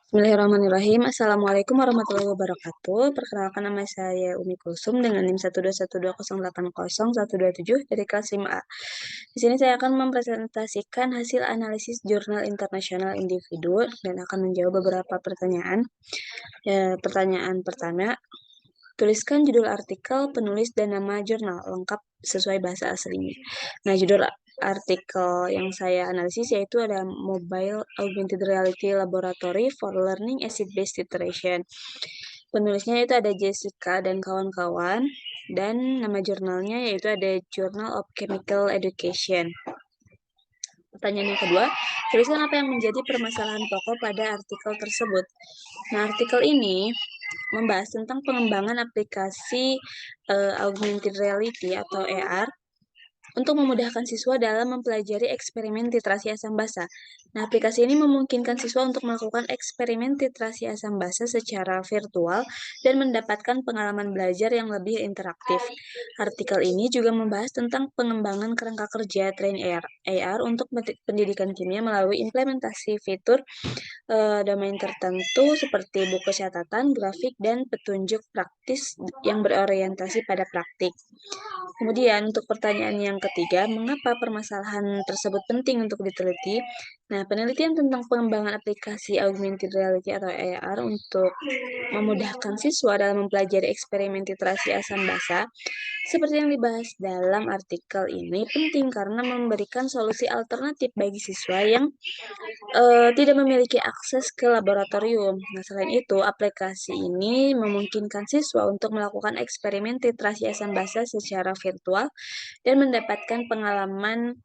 Bismillahirrahmanirrahim. Assalamualaikum warahmatullahi wabarakatuh. Perkenalkan, nama saya Umi Kulsum dengan NIM 12120800127 dari kelas 5A. Di sini saya akan mempresentasikan hasil analisis jurnal internasional individu dan akan menjawab beberapa pertanyaan. Pertanyaan pertama, tuliskan judul artikel, penulis, dan nama jurnal lengkap sesuai bahasa aslinya. Nah, judul artikel yang saya analisis yaitu ada Mobile Augmented Reality Laboratory for Learning Acid-Based Titration. Penulisnya itu ada Jessica dan kawan-kawan, dan nama jurnalnya yaitu ada Journal of Chemical Education. Pertanyaan yang kedua, tuliskan apa yang menjadi permasalahan pokok pada artikel tersebut. Nah, artikel ini membahas tentang pengembangan aplikasi augmented reality atau AR untuk memudahkan siswa dalam mempelajari eksperimen titrasi asam basa. Nah, aplikasi ini memungkinkan siswa untuk melakukan eksperimen titrasi asam basa secara virtual dan mendapatkan pengalaman belajar yang lebih interaktif. Artikel ini juga membahas tentang pengembangan kerangka kerja Train AR untuk pendidikan kimia melalui implementasi fitur domain tertentu seperti buku catatan, grafik, dan petunjuk praktis yang berorientasi pada praktik. Kemudian untuk pertanyaan yang ketiga, mengapa permasalahan tersebut penting untuk diteliti? Nah, penelitian tentang pengembangan aplikasi augmented reality atau AR untuk memudahkan siswa dalam mempelajari eksperimen titrasi asam basa seperti yang dibahas dalam artikel ini penting karena memberikan solusi alternatif bagi siswa yang tidak memiliki akses ke laboratorium. Nah, selain itu, aplikasi ini memungkinkan siswa untuk melakukan eksperimen titrasi asam basa secara virtual dan mendapatkan pengalaman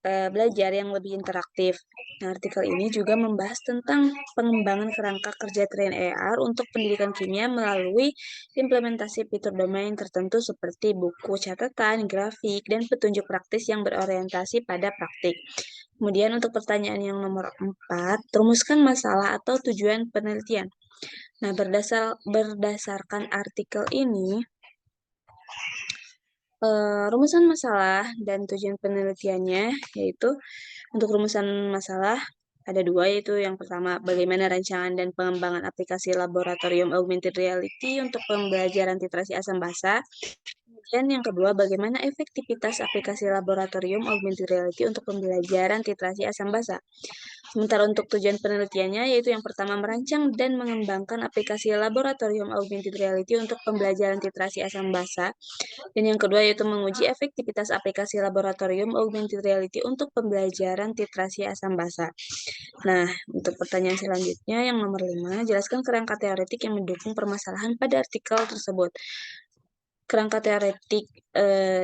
belajar yang lebih interaktif. Nah, artikel ini juga membahas tentang pengembangan kerangka kerja Train AR untuk pendidikan kimia melalui implementasi fitur domain tertentu seperti buku catatan, grafik, dan petunjuk praktis yang berorientasi pada praktik. Kemudian untuk pertanyaan yang nomor 4, rumuskan masalah atau tujuan penelitian. Nah, berdasarkan artikel ini, rumusan masalah dan tujuan penelitiannya yaitu untuk rumusan masalah ada dua, yaitu yang pertama, bagaimana rancangan dan pengembangan aplikasi laboratorium augmented reality untuk pembelajaran titrasi asam basa. Dan yang kedua, bagaimana efektivitas aplikasi laboratorium augmented reality untuk pembelajaran titrasi asam basa. Sementara untuk tujuan penelitiannya, yaitu yang pertama, merancang dan mengembangkan aplikasi laboratorium augmented reality untuk pembelajaran titrasi asam basa. Dan yang kedua, yaitu menguji efektivitas aplikasi laboratorium augmented reality untuk pembelajaran titrasi asam basa. Nah, untuk pertanyaan selanjutnya, yang nomor 5, jelaskan kerangka teoretik yang mendukung permasalahan pada artikel tersebut. Kerangka teoretik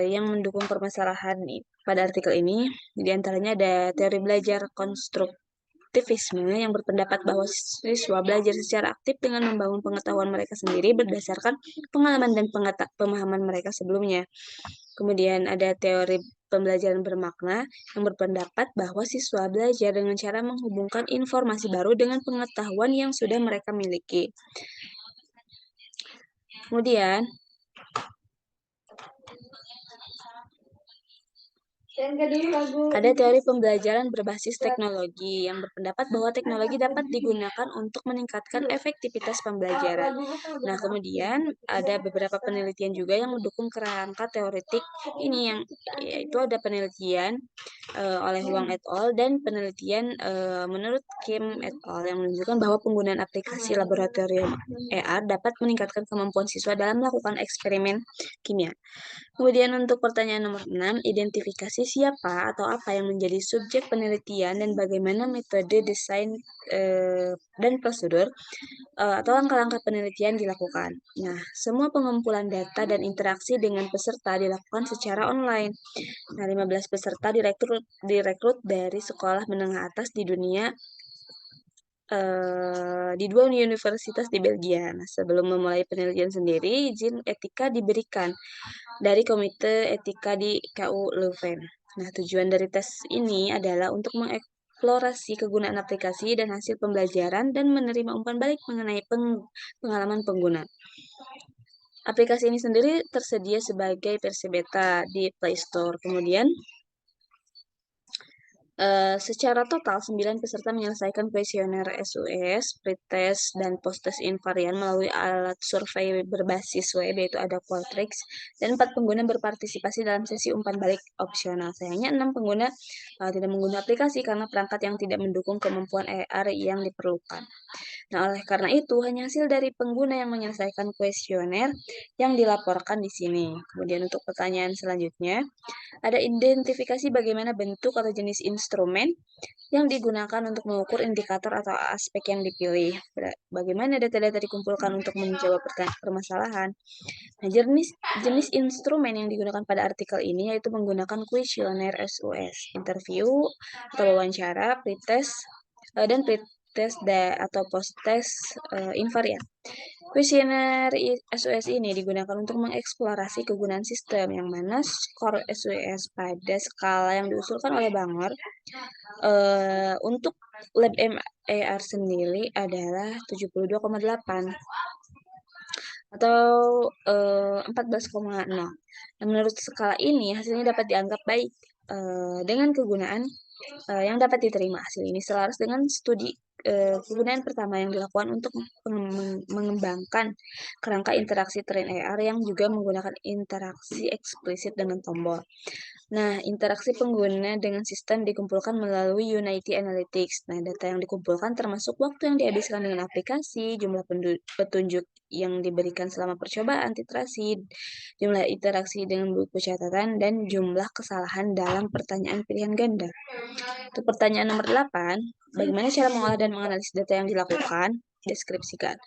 yang mendukung permasalahan pada artikel ini, diantaranya ada teori belajar konstruktivisme yang berpendapat bahwa siswa belajar secara aktif dengan membangun pengetahuan mereka sendiri berdasarkan pengalaman dan pemahaman mereka sebelumnya. Kemudian ada teori pembelajaran bermakna yang berpendapat bahwa siswa belajar dengan cara menghubungkan informasi baru dengan pengetahuan yang sudah mereka miliki. Kemudian ada teori pembelajaran berbasis teknologi yang berpendapat bahwa teknologi dapat digunakan untuk meningkatkan efektivitas pembelajaran. Nah, kemudian ada beberapa penelitian juga yang mendukung kerangka teoretik ini, yang yaitu ada penelitian oleh Huang et al. Dan penelitian menurut Kim et al. Yang menunjukkan bahwa penggunaan aplikasi laboratorium AR dapat meningkatkan kemampuan siswa dalam melakukan eksperimen kimia. Kemudian untuk pertanyaan nomor 6, identifikasi siapa atau apa yang menjadi subjek penelitian dan bagaimana metode desain dan prosedur atau langkah-langkah penelitian dilakukan. Nah, semua pengumpulan data dan interaksi dengan peserta dilakukan secara online. Nah, 15 peserta direkrut dari sekolah menengah atas di dunia di 2 universitas di Belgia. Nah, sebelum memulai penelitian sendiri, izin etika diberikan dari Komite Etika di KU Leuven. Nah, tujuan dari tes ini adalah untuk mengeksplorasi kegunaan aplikasi dan hasil pembelajaran dan menerima umpan balik mengenai pengalaman pengguna. Aplikasi ini sendiri tersedia sebagai versi beta di Play Store. Kemudian Secara total 9 peserta menyelesaikan kuesioner SUS, pretest, dan posttest invarian melalui alat survei berbasis web yaitu ada Qualtrics, dan 4 pengguna berpartisipasi dalam sesi umpan balik opsional. Sayangnya 6 pengguna tidak menggunakan aplikasi karena perangkat yang tidak mendukung kemampuan AR yang diperlukan. Nah, oleh karena itu, hanya hasil dari pengguna yang menyelesaikan kuesioner yang dilaporkan di sini. Kemudian untuk pertanyaan selanjutnya, ada identifikasi bagaimana bentuk atau jenis instrumen yang digunakan untuk mengukur indikator atau aspek yang dipilih. Bagaimana data-data dikumpulkan untuk menjawab permasalahan. Nah, jenis jenis instrumen yang digunakan pada artikel ini yaitu menggunakan kuesioner SUS, interview atau wawancara, pretest, dan pretest atau post-test invariant. Kuesioner SUS ini digunakan untuk mengeksplorasi kegunaan sistem yang mana skor SUS pada skala yang diusulkan oleh Bangor untuk lab MAR sendiri adalah 72,8 atau 14,0. Nah, menurut skala ini hasilnya dapat dianggap baik dengan kegunaan yang dapat diterima. Hasil ini selaras dengan studi kegunaan pertama yang dilakukan untuk mengembangkan kerangka interaksi Train AR yang juga menggunakan interaksi eksplisit dengan tombol. Nah, interaksi pengguna dengan sistem dikumpulkan melalui Unity Analytics. Nah, data yang dikumpulkan termasuk waktu yang dihabiskan dengan aplikasi, jumlah petunjuk yang diberikan selama percobaan titrasi, jumlah interaksi dengan buku catatan, dan jumlah kesalahan dalam pertanyaan pilihan ganda. Untuk pertanyaan nomor 8, bagaimana cara mengolah dan menganalisis data yang dilakukan? Deskripsikan.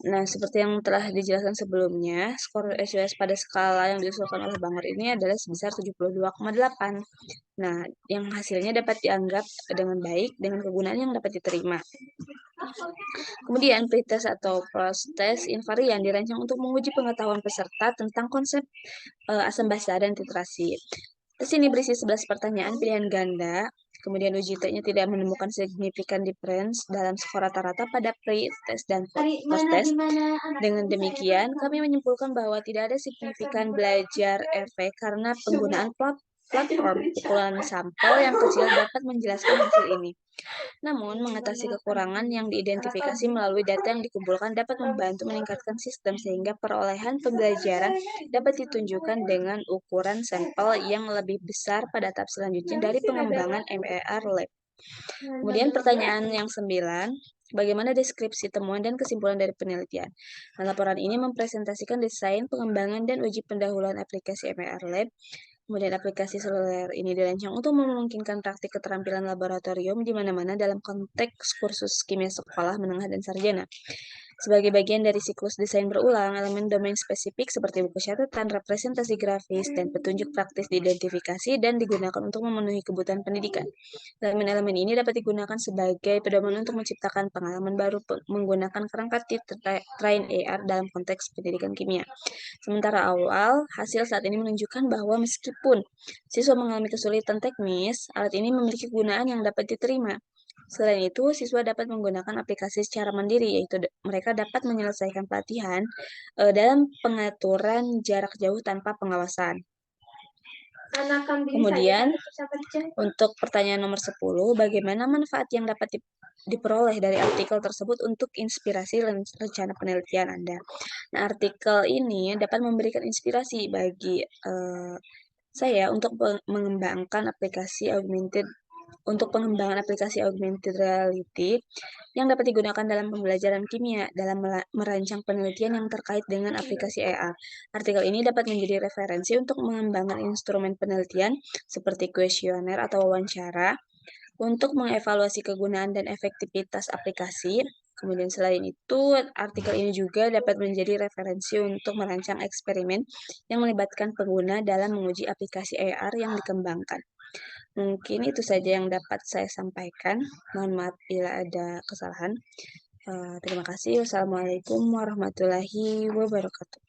Nah, seperti yang telah dijelaskan sebelumnya, skor SUS pada skala yang diusulkan oleh Bangor ini adalah sebesar 72,8. Nah, yang hasilnya dapat dianggap dengan baik dengan kegunaan yang dapat diterima. Kemudian, pretest atau post-test invarian dirancang untuk menguji pengetahuan peserta tentang konsep asam basa dan titrasi. Di sini berisi 11 pertanyaan pilihan ganda. Kemudian uji T-nya tidak menemukan signifikan difference dalam skor rata-rata pada pre-test dan post-test. Dengan demikian, kami menyimpulkan bahwa tidak ada signifikan belajar efek karena penggunaan platform ukuran sampel yang kecil dapat menjelaskan hasil ini. Namun, mengatasi kekurangan yang diidentifikasi melalui data yang dikumpulkan dapat membantu meningkatkan sistem sehingga perolehan pembelajaran dapat ditunjukkan dengan ukuran sampel yang lebih besar pada tahap selanjutnya dari pengembangan MER Lab. Kemudian pertanyaan yang 9, bagaimana deskripsi temuan dan kesimpulan dari penelitian? Nah, laporan ini mempresentasikan desain, pengembangan, dan uji pendahuluan aplikasi MER Lab. Kemudian aplikasi seluler ini dirancang untuk memungkinkan praktik keterampilan laboratorium di mana-mana dalam konteks kursus kimia sekolah menengah dan sarjana. Sebagai bagian dari siklus desain berulang, elemen domain spesifik seperti buku catatan, representasi grafis, dan petunjuk praktis diidentifikasi dan digunakan untuk memenuhi kebutuhan pendidikan. Elemen-elemen ini dapat digunakan sebagai pedoman untuk menciptakan pengalaman baru menggunakan kerangka Train AR dalam konteks pendidikan kimia. Sementara awal, hasil saat ini menunjukkan bahwa meskipun siswa mengalami kesulitan teknis, alat ini memiliki kegunaan yang dapat diterima. Selain itu, siswa dapat menggunakan aplikasi secara mandiri, yaitu mereka dapat menyelesaikan pelatihan dalam pengaturan jarak jauh tanpa pengawasan. Kemudian, untuk pertanyaan nomor 10, bagaimana manfaat yang dapat diperoleh dari artikel tersebut untuk inspirasi rencana penelitian Anda? Nah, artikel ini dapat memberikan inspirasi bagi saya untuk mengembangkan aplikasi pengembangan aplikasi augmented reality yang dapat digunakan dalam pembelajaran kimia dalam merancang penelitian yang terkait dengan aplikasi AR. Artikel ini dapat menjadi referensi untuk mengembangkan instrumen penelitian seperti kuesioner atau wawancara untuk mengevaluasi kegunaan dan efektivitas aplikasi. Kemudian selain itu, artikel ini juga dapat menjadi referensi untuk merancang eksperimen yang melibatkan pengguna dalam menguji aplikasi AR yang dikembangkan. Mungkin itu saja yang dapat saya sampaikan. Mohon maaf bila ada kesalahan. Terima kasih. Wassalamualaikum warahmatullahi wabarakatuh.